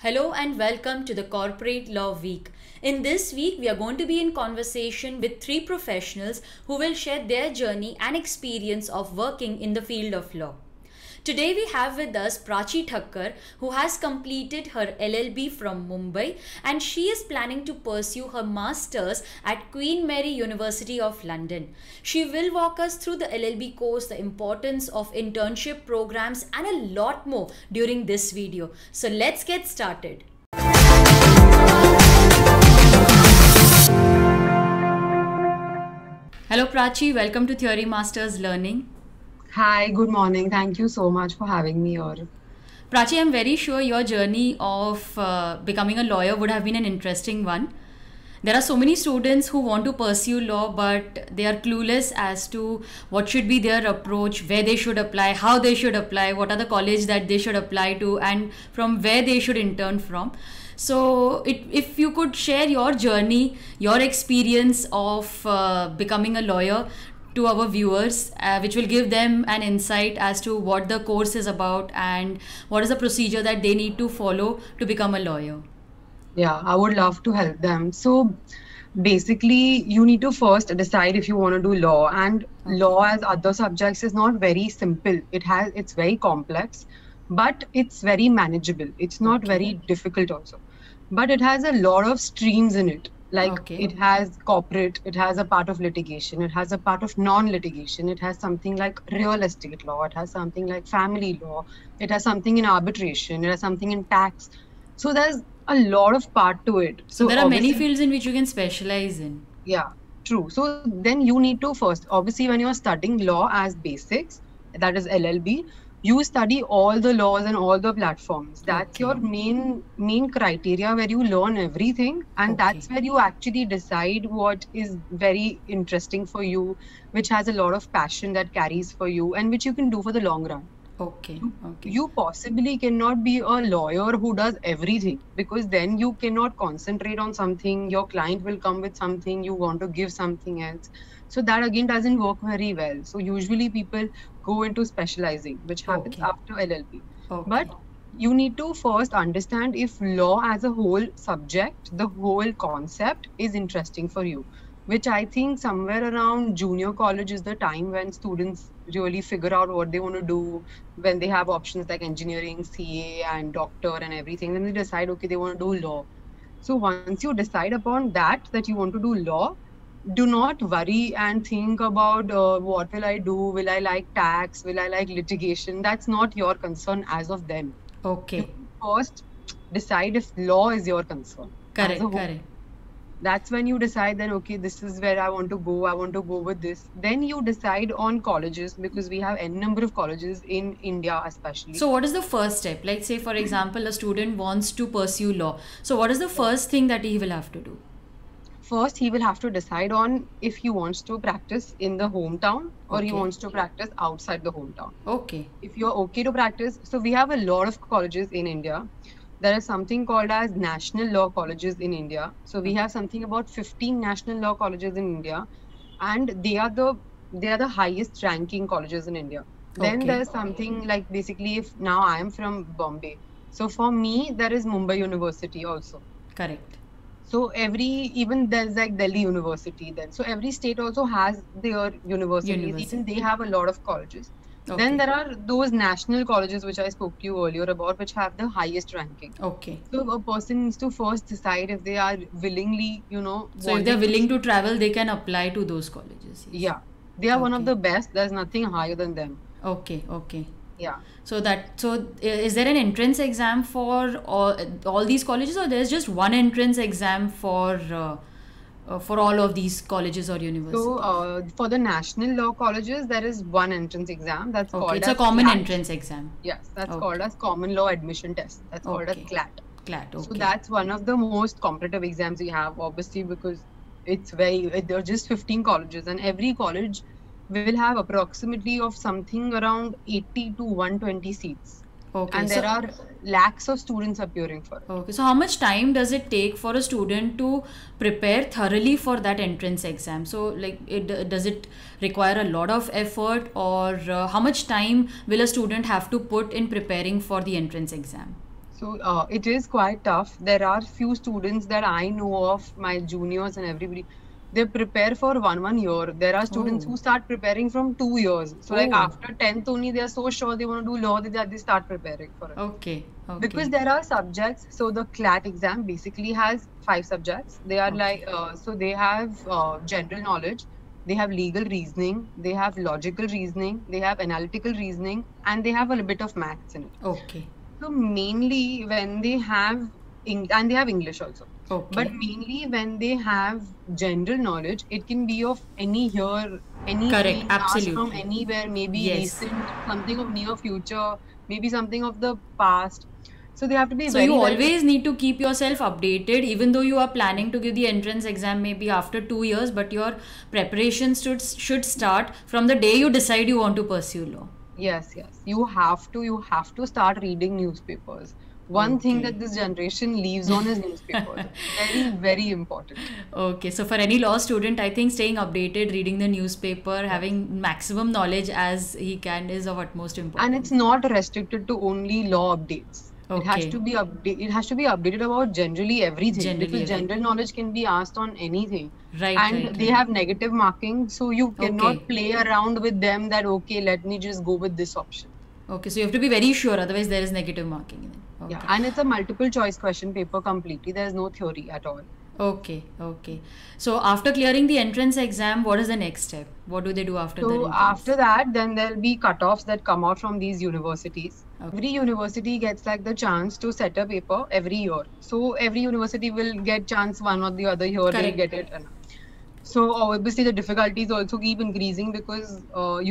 Hello and welcome to the Corporate Law Week. In this week, we are going to be in conversation with three professionals who will share their journey and experience of working in the field of law. Today we have with us Prachi Thakkar, who has completed her LLB from Mumbai and she is planning to pursue her masters at Queen Mary University of London. She will walk us through the LLB course, the importance of internship programs and a lot more during this video. So let's get started. Hello Prachi, welcome to Theory Masters Learning. Hi, good morning. Thank you so much for having me here. Prachi, I'm very sure your journey of becoming a lawyer would have been an interesting one. There are so many students who want to pursue law, but they are clueless as to what should be their approach, where they should apply, how they should apply, what are the colleges that they should apply to, and from where they should intern from. So, if you could share your journey, your experience of becoming a lawyer to our viewers, which will give them an insight as to what the course is about and what is the procedure that they need to follow to become a lawyer. Yeah, I would love to help them. So basically, you need to first decide if you want to do law, and law as other subjects is not very simple. It's very complex, but it's very manageable. It's not very difficult also, but it has a lot of streams in it. Like it has corporate, it has a part of litigation, it has a part of non-litigation, it has something like real estate law, it has something like family law, it has something in arbitration, it has something in tax. So there's a lot of part to it. So there are many fields in which you can specialize in. Yeah, true. So then you need to first, obviously when you're studying law as basics, that is LLB, you study all the laws and all the platforms. That's your main criteria where you learn everything, and that's where you actually decide what is very interesting for you, which has a lot of passion that carries for you and which you can do for the long run. You possibly cannot be a lawyer who does everything, because then you cannot concentrate on something. Your client will come with something, you want to give something else. So that again doesn't work very well. So usually people go into specializing, which happens after LLB. But you need to first understand if law as a whole subject, the whole concept is interesting for you, which I think somewhere around junior college is the time when students really figure out what they want to do, when they have options like engineering, CA and doctor and everything. Then they decide, okay, they want to do law. So once you decide upon that you want to do law, do not worry and think about what will I do? Will I like tax? Will I like litigation? That's not your concern as of then. You first decide if law is your concern. Correct. That's when you decide then, okay, this is where I want to go with this. Then you decide on colleges, because we have n number of colleges in India especially. So what is the first step? Like say for example, a student wants to pursue law. So what is the first thing that he will have to do? First, he will have to decide on if he wants to practice in the hometown or he wants to practice outside the hometown. If you're okay to practice, so we have a lot of colleges in India. There is something called as national law colleges in India. So we have something about 15 national law colleges in India, and they are the highest ranking colleges in India. Then there's something like, basically, if now I am from Bombay, so for me there is Mumbai University also. Correct. So even there's like Delhi University then. So every state also has their universities. Even they have a lot of colleges. Then there are those national colleges which I spoke to you earlier about, which have the highest ranking. So a person needs to first decide if they are willingly, So if they're willing to travel, they can apply to those colleges. Yeah. They are one of the best. There's nothing higher than them. Yeah. So is there an entrance exam for all these colleges, or there's just one entrance exam for all of these colleges or universities? So for the national law colleges, there is one entrance exam that's called it's a common entrance exam. Yes, that's called as common law admission test. That's called as CLAT. CLAT. So that's one of the most competitive exams we have, obviously, because there are just 15 colleges, and every college will have approximately of something around 80 to 120 seats. And there are lakhs of students appearing for it. So how much time does it take for a student to prepare thoroughly for that entrance exam? So like, does it require a lot of effort, or how much time will a student have to put in preparing for the entrance exam? So it is quite tough. There are few students that I know of, my juniors and everybody. They prepare for one year. There are students Oh, who start preparing from 2 years. So like oh, after 10th only, they are so sure they want to do law that they start preparing for it. okay, Because okay, there are subjects. So the CLAT exam basically has 5 subjects. They are like okay, so they have general knowledge. They have legal reasoning. They have logical reasoning. They have analytical reasoning, and they have a little bit of maths in it. okay, So mainly when they have and they have English also. But okay. mainly when they have general knowledge, it can be of any year, any Correct, being asked from absolutely. anywhere, maybe Yes. recent, something of near future, maybe something of the past. So they have to be So you very well always need to keep yourself updated, even though you are planning to give the entrance exam maybe after 2 years, but your preparations should start from the day you decide you want to pursue law. Yes, yes. You have to start reading newspapers. One thing Okay. that this generation leaves on is newspapers. Very, very important. Okay, so for any law student, I think staying updated, reading the newspaper, Yes. having maximum knowledge as he can is of utmost And it's importance. not restricted to only law updates. It has Okay, to be it has to be updated about generally everything, generally because every. general knowledge can be asked on anything. Right, right, And they right. have negative marking, so you cannot Okay, play around with them that okay, let me just go with this option. okay, so you have to be very sure, otherwise there is negative marking in it. Yeah, Okay. and it's a multiple choice question paper completely. There's no theory at all. Okay, okay. So after clearing the entrance exam, what is the next step? What do they do after the So entrance? after that, then there'll be cutoffs that come out from these universities. Okay. Every university gets like the chance to set a paper every year. So every university will get chance one or the other year they'll Correct. get it. So obviously the difficulties also keep increasing because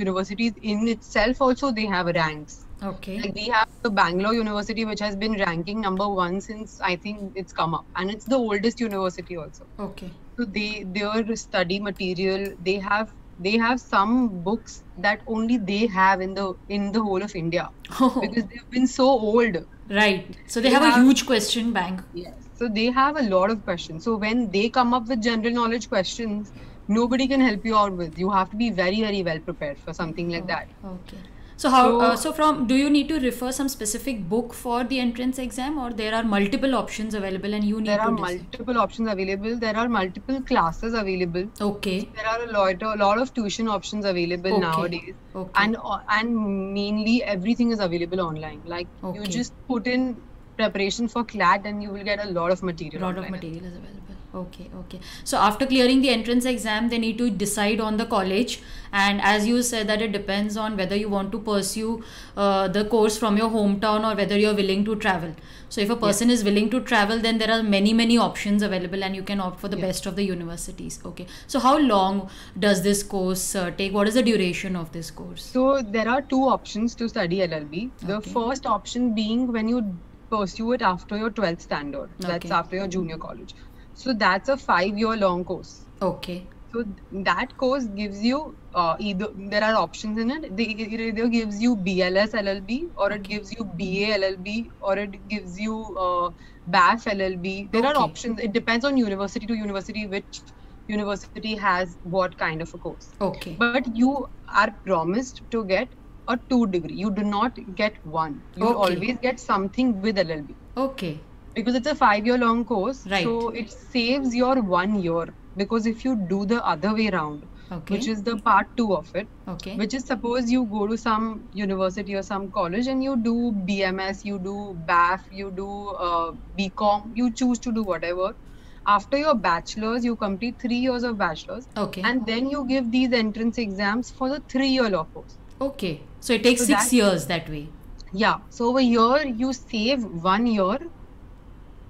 universities in itself also they have ranks. Okay. Like we have the Bangalore University, which has been ranking number 1 since I think it's come up, and it's the oldest university also. Okay. So their study material, they have some books that only they have in the whole of India, Oh, because they've been so old. right. So they They have a have huge question bank. Yes. So they have a lot of questions. So when they come up with general knowledge questions, nobody can help you out with. You have to be very, very well prepared for something like Okay. that. Okay. So how? So So from, do you need to refer some specific book for the entrance exam, or there are multiple options available and you there need are to decide? multiple options available. There are multiple classes available. So Okay. there are a lot of tuition options available Okay. nowadays, Okay. and mainly everything is available online. Like you Okay. just put in preparation for CLAT, and you will get a lot of material Lot of online. material is available. Okay, okay. So after clearing the entrance exam, they need to decide on the college. And as you said, that it depends on whether you want to pursue the course from your hometown or whether you're willing to travel. So if a Yes, person is willing to travel, then there are many, many options available and you can opt for the yes. best of the universities. Okay. So how long does this course take? What is the duration of this course? So there are two options to study LLB. The Okay. first option being when you pursue it after your 12th standard. That's Okay. after your junior college. So that's a 5-year long course. Okay. So that course gives you either there are options in it. It either gives you BLS LLB, or it Okay. gives you BA LLB, or it gives you BAF LLB. There are Okay. options. It depends on university to university which university has what kind of a course. Okay. But you are promised to get a 2 degree. You do not get one. You will Okay. always get something with LLB, Okay. because it's a 5-year long course. Right. So it saves your 1 year, because if you do the other way around, which Okay. is the part 2 of it, Okay. which is suppose you go to some university or some college and you do BMS, you do BAF, you do BCom, you choose to do whatever. After your bachelor's, you complete 3 years of bachelor's, Okay. and then you give these entrance exams for the 3-year law course. Okay. So it takes So 6 years that way. yeah, so over here you save 1 year,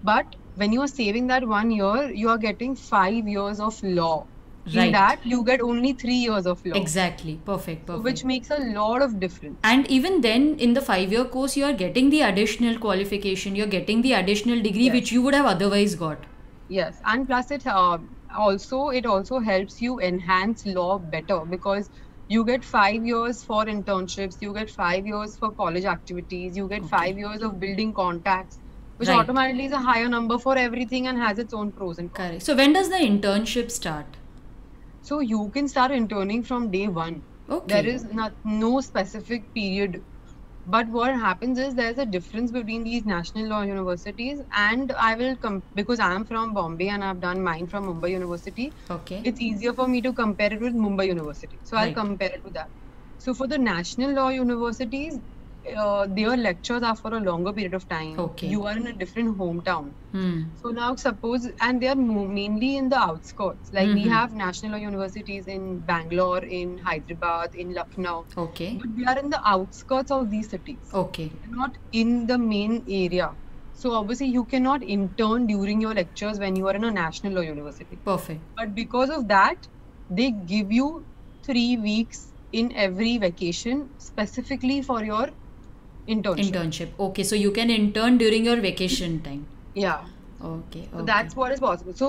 but when you are saving that 1 year, you are getting 5 years of law. In Right. that, you get only 3 years of law, Exactly. Perfect. so which Perfect. makes a lot of difference. And even then, in the 5 year course, you are getting the additional qualification, you're getting the additional degree which Yes, you would have otherwise got. yes, and plus it also helps you enhance law better, because you get 5 years for internships, you get 5 years for college activities, you get Okay. 5 years of building contacts, which Right. automatically is a higher number for everything and has its own pros and cons. Correct. So when does the internship start? So you can start interning from day one. There Okay. is no specific period. But what happens is there's a difference between these national law universities, and I will come because I'm from Bombay and I've done mine from Mumbai University. Okay. It's easier for me to compare it with Mumbai University. So I'll Right. compare it to that. So for the national law universities, their lectures are for a longer period of time. Okay. You are in a different hometown. Hmm. So now suppose, and they are mainly in the outskirts. Like we Mhm. have national law universities in Bangalore, in Hyderabad, in Lucknow, Okay. but they are in the outskirts of these cities, Okay. not in the main area. So obviously you cannot intern during your lectures when you are in a national law university. Perfect. But because of that, they give you 3 weeks in every vacation specifically for your internship. Internship. Okay, so you can intern during your vacation time. Yeah. Okay. So Okay. that's what is possible. So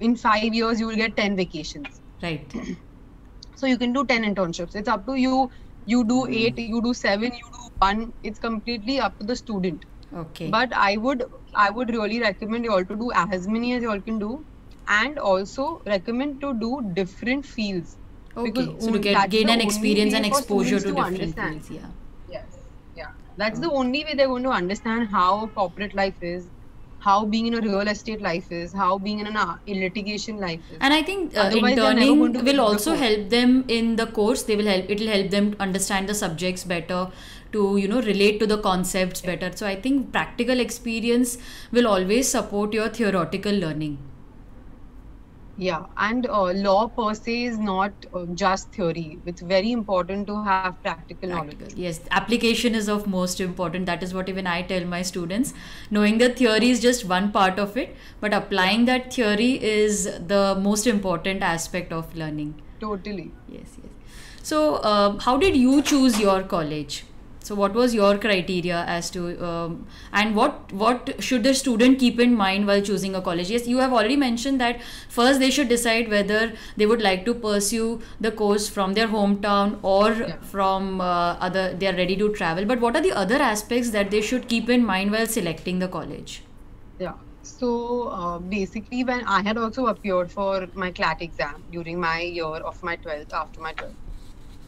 in 5 years you will get 10 vacations. Right. So you can do 10 internships. It's up to you. You do 8, you do 7, you do 1. It's completely up to the student. Okay. But I would really recommend you all to do as many as you all can do, and also recommend to do different fields. Okay. Because So to that's gain the an only experience way and for exposure to students to different understand. fields. Yeah. Yes, yeah. That's the only way they're going to understand how corporate life is, how being in a real estate life is, how being in a litigation life is. And I think Otherwise, they're never interning going to will pick the also course. help them in the course. They will help. It will help them understand the subjects better, to relate to the concepts better. So I think practical experience will always support your theoretical learning. Yeah, and law per se is not just theory. It's very important to have practical knowledge. Practical. Yes, application is of most important. That is what even I tell my students. Knowing the theory is just one part of it, but applying that theory is the most important aspect of learning. Totally. Yes, yes. So, how did you choose your college? So, what was your criteria as to, and what should the student keep in mind while choosing a college? Yes, you have already mentioned that first they should decide whether they would like to pursue the course from their hometown or Yeah. from other. They are ready to travel. But what are the other aspects that they should keep in mind while selecting the college? Yeah. So basically, when I had also appeared for my CLAT exam during my year of my 12th, after my 12th.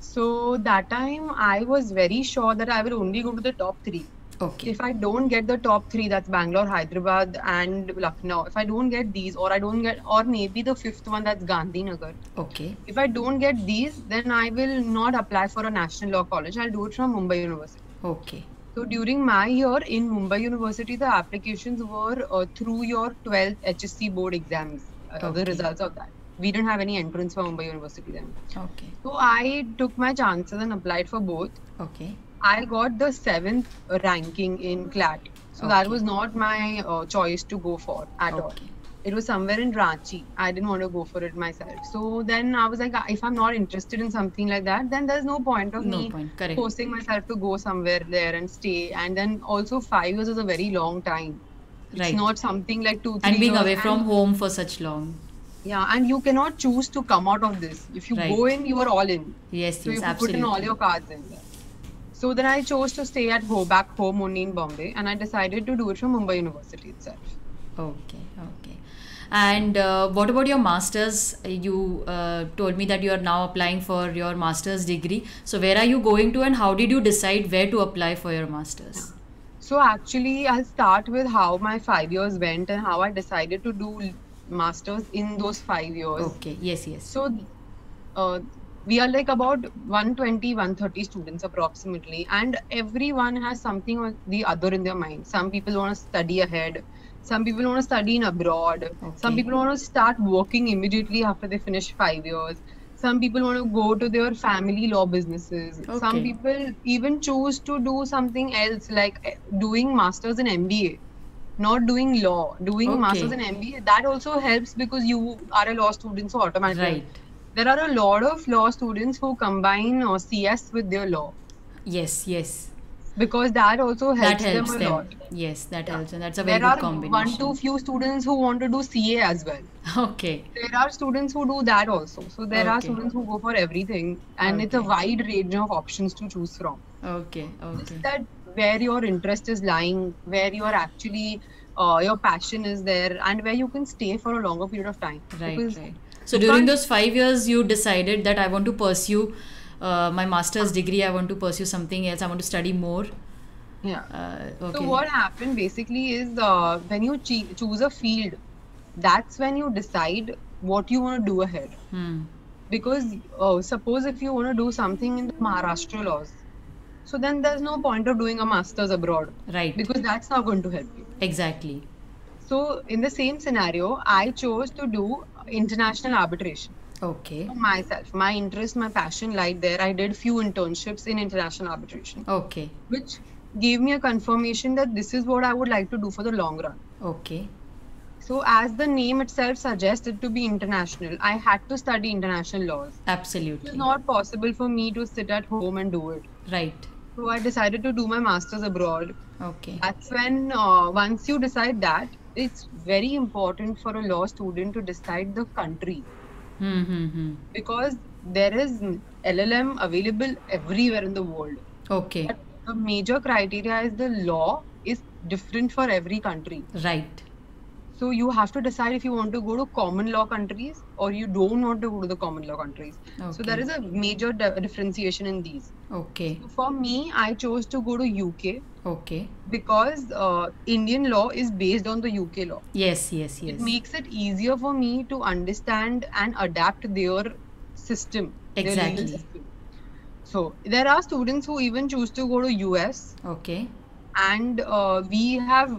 So that time I was very sure that I will only go to the top 3. Okay. If I don't get the top 3, that's Bangalore, Hyderabad, and Lucknow. If I don't get these, or I don't get, or maybe the 5th one, that's Gandhinagar. Okay. If I don't get these, then I will not apply for a national law college. I'll do it from Mumbai University. Okay. So during my year in Mumbai University, the applications were through your 12th HSC board exams, the Okay. results of that. We didn't have any entrance for Mumbai University then. Okay. So I took my chances and applied for both. Okay. I got the 7th ranking in CLAT. So that Okay. was not my choice to go for at all. Okay. It was somewhere in Ranchi. I didn't want to go for it myself. So then I was like, if I'm not interested in something like that, then there's no point of No me point. Correct. forcing myself to go somewhere there and stay. And then also 5 years is a very long time. It's Right. not something like 2-3 And being years. away from home for such long. Yeah, and you cannot choose to come out of this. If you Right. go in, you are all in. Yes, So you yes, have to put in all absolutely. your cards in there. So then I chose to stay at home, back home only in Bombay, and I decided to do it from Mumbai University itself. Okay, okay. And what about your masters? You told me that you are now applying for your master's degree. So where are you going to, and how did you decide where to apply for your masters? So actually, I'll start with how my 5 years went and how I decided to do masters in those 5 years. Okay, yes, yes. So we are like about 120, 130 students approximately, and everyone has something or the other in their mind. Some people want to study ahead. Some people want to study in abroad. Some Okay. people want to start working immediately after they finish 5 years. Some people want to go to their family law businesses. Some Okay. people even choose to do something else, like doing masters in MBA, not doing law, doing masters Okay. in MBA. That also helps because you are a law student, so automatically. Right. There are a lot of law students who combine CS with their law Yes, yes. because that also That helps helps them a them. lot. Yes, that Yeah. helps, and that's a very There good are one, combination. two few students who want to do CA as well. Okay. There are students who do that also. So there are Okay. students who go for everything, and it's a Okay. wide range of options to choose from. Okay, It's okay. that where your interest is lying, where you are actually your passion is there, and where you can stay for a longer period of time. Right, Because right. So you during can't. those 5 years, you decided that I want to pursue my master's degree, I want to pursue something else, I want to study more. Yeah. Okay. So what happened basically is when you choose a field, that's when you decide what you want to do ahead. Because suppose if you want to do something in the Maharashtra laws, so then there's no point of doing a master's abroad. Right. Because that's not going to help you. Exactly. So in the same scenario, I chose to do international arbitration. Okay. For myself, my interest, my passion lied there. I did few internships in international arbitration. Okay. Which gave me a confirmation that this is what I would like to do for the long run. Okay. So as the name itself suggests it to be international, I had to study international laws. Absolutely. It's not possible for me to sit at home and do it. Right. So I decided to do my master's abroad. Okay. That's when once you decide that, it's very important for a law student to decide the country. Because there is LLM available everywhere in the world. Okay. But the major criteria is the law is different for every country. Right. So you have to decide if you want to go to common law countries or you don't want to go to the common law countries. Okay. So there is a major differentiation in these. Okay. So for me, I chose to go to UK. Okay. Because Indian law is based on the UK law. Yes. It makes it easier for me to understand and adapt their system. Exactly. Their legal system. So there are students who even choose to go to US. Okay. And we have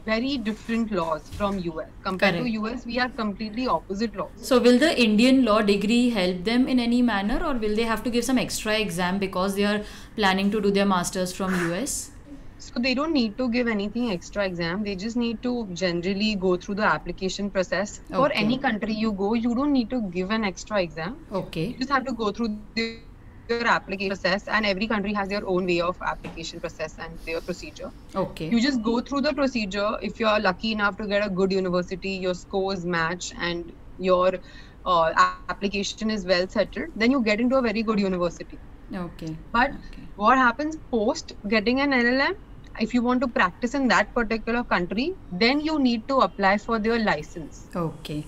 very different laws from US. Compared to US, we have completely opposite laws. So will the Indian law degree help them in any manner, or will they have to give some extra exam because they are planning to do their masters from US? So they don't need to give anything extra exam. They just need to generally go through the application process. For any country you go, you don't need to give an extra exam. Okay. You just have to go through your application process, and every country has their own way of application process and their procedure. Okay. You just go through the procedure. If you are lucky enough to get a good university, your scores match, and your application is well settled, then you get into a very good university. Okay. But what happens post getting an LLM? If you want to practice in that particular country, then you need to apply for their license. Okay.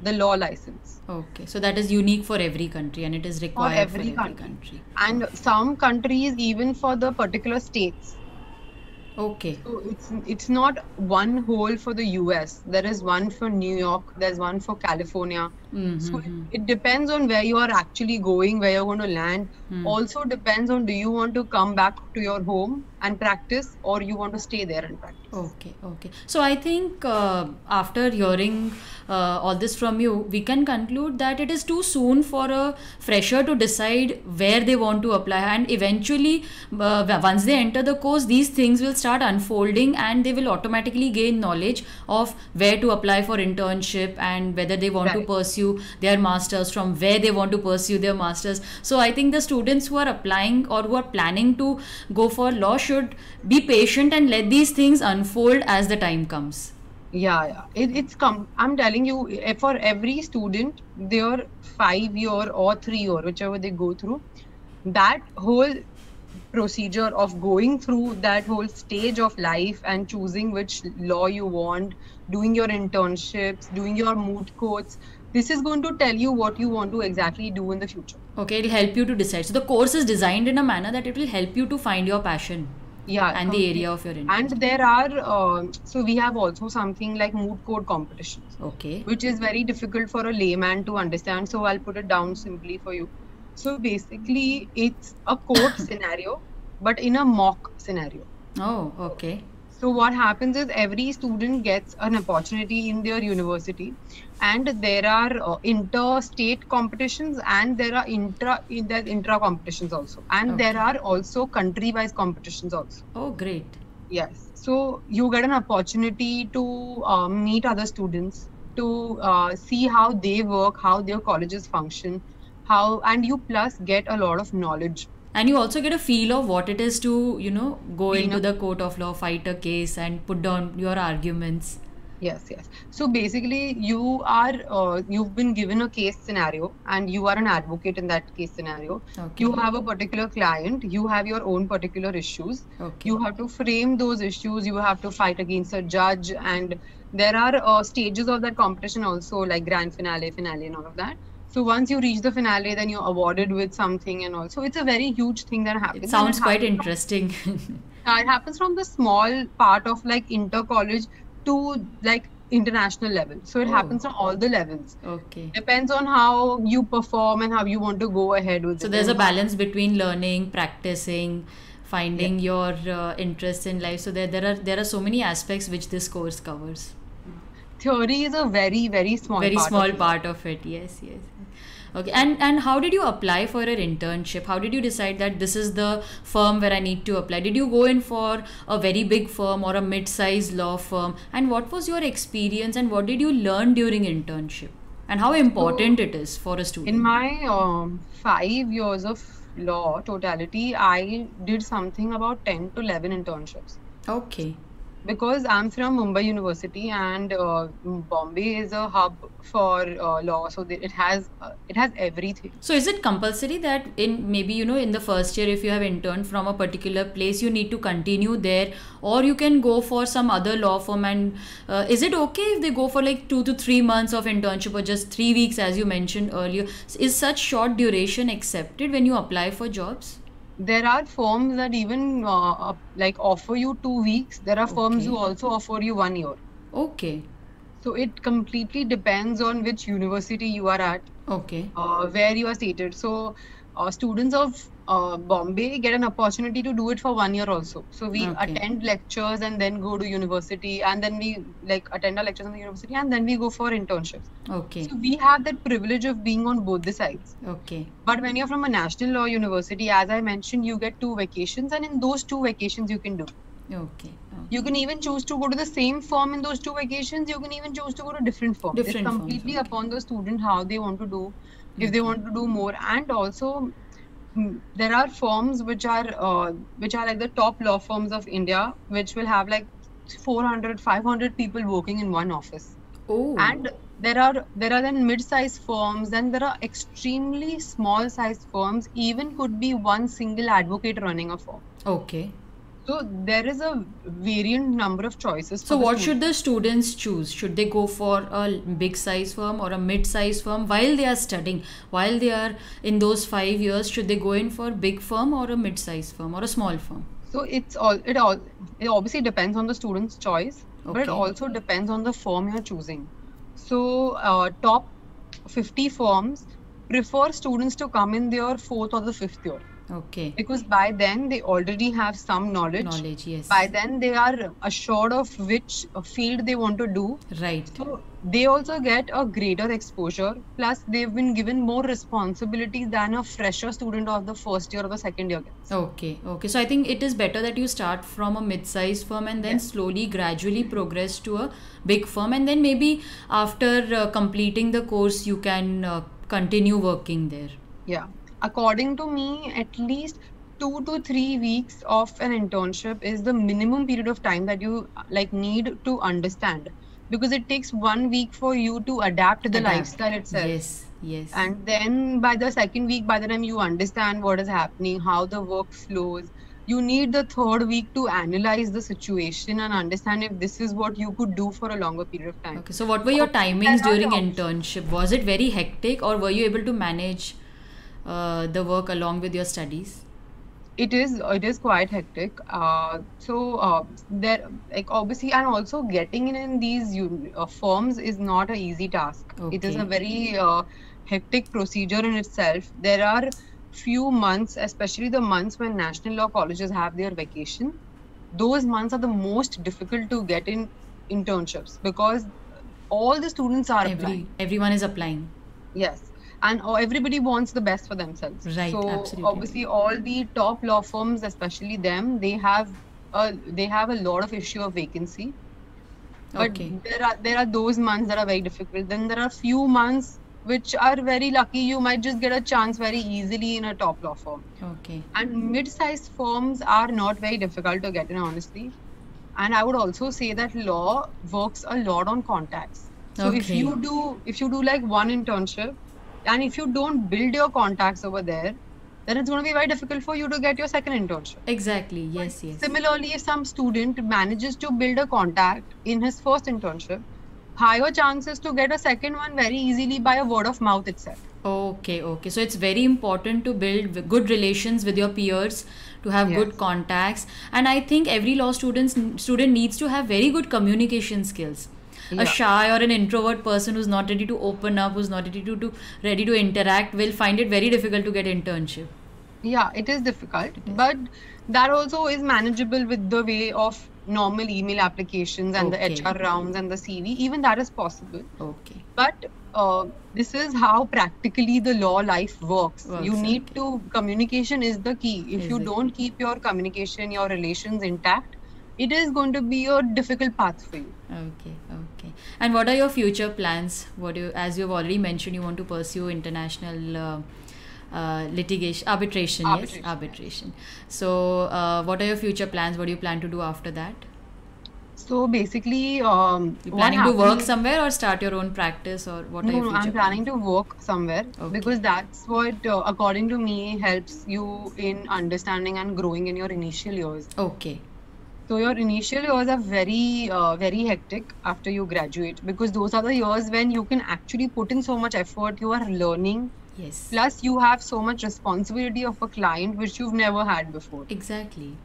The law license. Okay. So that is unique for every country and it is required for every country. And some countries even for the particular states. Okay. So it's not one whole for the US. There is one for New York. There's one for California. So it depends on where you are actually going, where you're going to land. Also depends on, do you want to come back to your home and practice, or you want to stay there and practice. Okay. So I think after hearing all this from you, we can conclude that it is too soon for a fresher to decide where they want to apply, and eventually once they enter the course, these things will start unfolding and they will automatically gain knowledge of where to apply for internship and whether they want to pursue their masters, from where they want to pursue their masters. So I think the students who are applying or who are planning to go for law should be patient and let these things unfold as the time comes. I'm telling you, for every student, their 5-year or 3-year, whichever they go through, that whole procedure of going through that whole stage of life and choosing which law you want, doing your internships, doing your moot courts, this is going to tell you what you want to exactly do in the future. Okay, it will help you to decide. So the course is designed in a manner that it will help you to find your passion. And the area of your interest. And there are, so we have also something like moot court competitions. Okay. Which is very difficult for a layman to understand. So I'll put it down simply for you. So basically, it's a court scenario, but in a mock scenario. Oh, okay. So what happens is every student gets an opportunity in their university, and there are inter-state competitions, and there are intra competitions also, and there are also country-wise competitions also. Oh, great! Yes, so you get an opportunity to meet other students, to see how they work, how their colleges function, and you plus get a lot of knowledge. And you also get a feel of what it is to, go into the court of law, fight a case and put down your arguments. Yes. So basically you've been given a case scenario and you are an advocate in that case scenario. Okay. You have a particular client, you have your own particular issues. Okay. You have to frame those issues, you have to fight against a judge, and there are stages of that competition also, like grand finale and all of that. So once you reach the finale, then you're awarded with something and all. So it's a very huge thing that It happens. sounds quite interesting. It happens from the small part of like inter-college to like international level. So it Oh. happens on all the levels. Okay. Depends on how you perform and how you want to go ahead with So it. there's a And balance between learning, practicing, finding your interest in life. So there are so many aspects which this course covers. theory is a very, very small Very part small of it. part of it. Yes, yes. Okay. And how did you apply for an internship? How did you decide that this is the firm where I need to apply? Did you go in for a very big firm or a mid-sized law firm? And what was your experience and what did you learn during internship? And how important it is for a student? In my 5 years of law totality, I did something about 10 to 11 internships. Okay. Because I'm from Mumbai University and Bombay is a hub for law, so it has everything. So is it compulsory that in maybe in the first year if you have interned from a particular place you need to continue there, or you can go for some other law firm? And is it okay if they go for like 2 to 3 months of internship or just 3 weeks as you mentioned earlier? Is such short duration accepted when you apply for jobs? There are firms that even like offer you 2 weeks. There are firms Okay. who also offer you 1 year. Okay. So it completely depends on which university you are at, Okay. where you are seated. So students of Bombay get an opportunity to do it for 1 year also. So we Okay. attend lectures and then go to university, and then we like attend our lectures in the university, and then we go for internships. Okay. So we have that privilege of being on both the sides. Okay. But when you're from a national law university, as I mentioned, you get 2 vacations, and in those 2 vacations you can do. Okay. You can even choose to go to the same firm in those 2 vacations. You can even choose to go to different firms. It's Different firms, completely okay. upon the student how they want to do, if they want to do more. And also, there are firms which are like the top law firms of India, which will have like 400, 500 people working in one office. Oh. And there are then mid-sized firms, then there are extremely small-sized firms, even could be one single advocate running a firm. Okay. So there is a variant number of choices. So what should the students choose? Should they go for a big size firm or a mid size firm while they are studying? While they are in those 5 years, should they go in for big firm or a mid size firm or a small firm? So it obviously depends on the student's choice, but it Okay. also depends on the firm you're choosing. So top 50 firms prefer students to come in their 4th or the 5th year, Okay. because by then they already have some knowledge. Knowledge, yes. By then they are assured of which field they want to do. Right. So they also get a greater exposure. Plus, they've been given more responsibility than a fresher student of the first year or the second year gets. Okay. Okay. So I think it is better that you start from a mid-sized firm and then Yes. slowly, gradually progress to a big firm, and then maybe after completing the course, you can continue working there. Yeah. According to me, at least 2 to 3 weeks of an internship is the minimum period of time that you like need to understand, because it takes 1 week for you to adapt to the Adapt. lifestyle itself. Yes. Yes. And then by the second week, by the time you understand what is happening, how the work flows, you need the third week to analyze the situation and understand if this is what you could do for a longer period of time. Okay, so what were your So timings there are during options. internship? Was it very hectic or were you able to manage the work along with your studies? It is quite hectic. There like obviously, and also getting in these firms is not an easy task. It is a Okay. very hectic procedure in itself. There are few months, especially the months when national law colleges have their vacation. Those months are the most difficult to get in internships, because all the students are applying. Everyone is applying. Yes, and everybody wants the best for themselves. Right, So absolutely. obviously, all the top law firms, especially them, they have a lot of issue of vacancy. But Okay. there are those months that are very difficult. Then there are few months which are very lucky. You might just get a chance very easily in a top law firm. Okay. And mid-sized firms are not very difficult to get in, honestly. And I would also say that law works a lot on contacts. So if Okay. you do like one internship, and if you don't build your contacts over there, then it's going to be very difficult for you to get your second internship. Exactly. Yes, yes. Similarly, if some student manages to build a contact in his first internship, higher chances to get a second one very easily by a word of mouth itself. Okay, okay. So it's very important to build good relations with your peers, to have Yes. good contacts, and I think every law student needs to have very good communication skills. A Yeah. shy or an introvert person who's not ready to open up, who's not ready to interact, will find it very difficult to get internship. Yeah, it is difficult, It is. but that also is manageable with the way of normal email applications and the Okay. HR rounds and the CV. Even that is possible. Okay. But this is how practically the law life works. You Works, need okay. to, communication is the key. If Is you the don't keep your communication, your relations intact, it is going to be a difficult path for you. Okay, okay. And what are your future plans? As you've already mentioned, you want to pursue international litigation, arbitration, yes, Arbitration, arbitration. So, what are your future plans? What do you plan to do after that? So basically, You what planning to work happens? somewhere or start your own practice, or what are your No, future I'm planning plans? to work somewhere Okay. because that's what, according to me, helps you in understanding and growing in your initial years. Okay. So your initial years are very hectic after you graduate because those are the years when you can actually put in so much effort. You are learning, Yes. plus you have so much responsibility of a client which you've never had before. Exactly.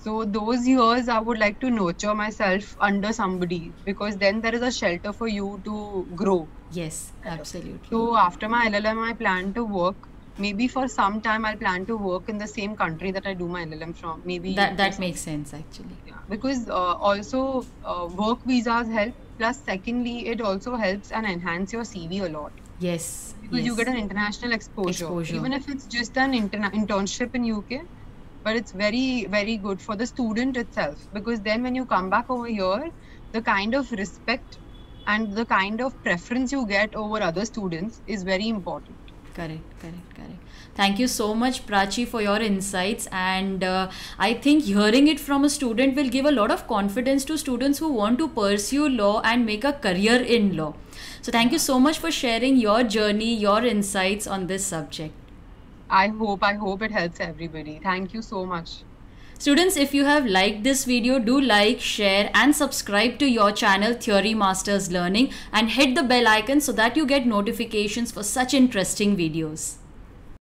So those years I would like to nurture myself under somebody because then there is a shelter for you to grow. Yes, absolutely. So after my LLM, I plan to work. Maybe for some time, I'll plan to work in the same country that I do my LLM from. Maybe That UK. makes sense actually. Yeah, because also work visas help. Plus, secondly, it also helps and enhance your CV a lot Yes. because you Yes. get an international exposure. Exposure. Even if it's just an internship in UK, but it's very good for the student itself because then when you come back over here, the kind of respect and the kind of preference you get over other students is very important. Correct. Thank you so much, Prachi, for your insights. And I think hearing it from a student will give a lot of confidence to students who want to pursue law and make a career in law. So, thank you so much for sharing your journey, your insights on this subject. I hope it helps everybody. Thank you so much. Students, if you have liked this video, do like, share and subscribe to your channel Theory Masters Learning and hit the bell icon so that you get notifications for such interesting videos.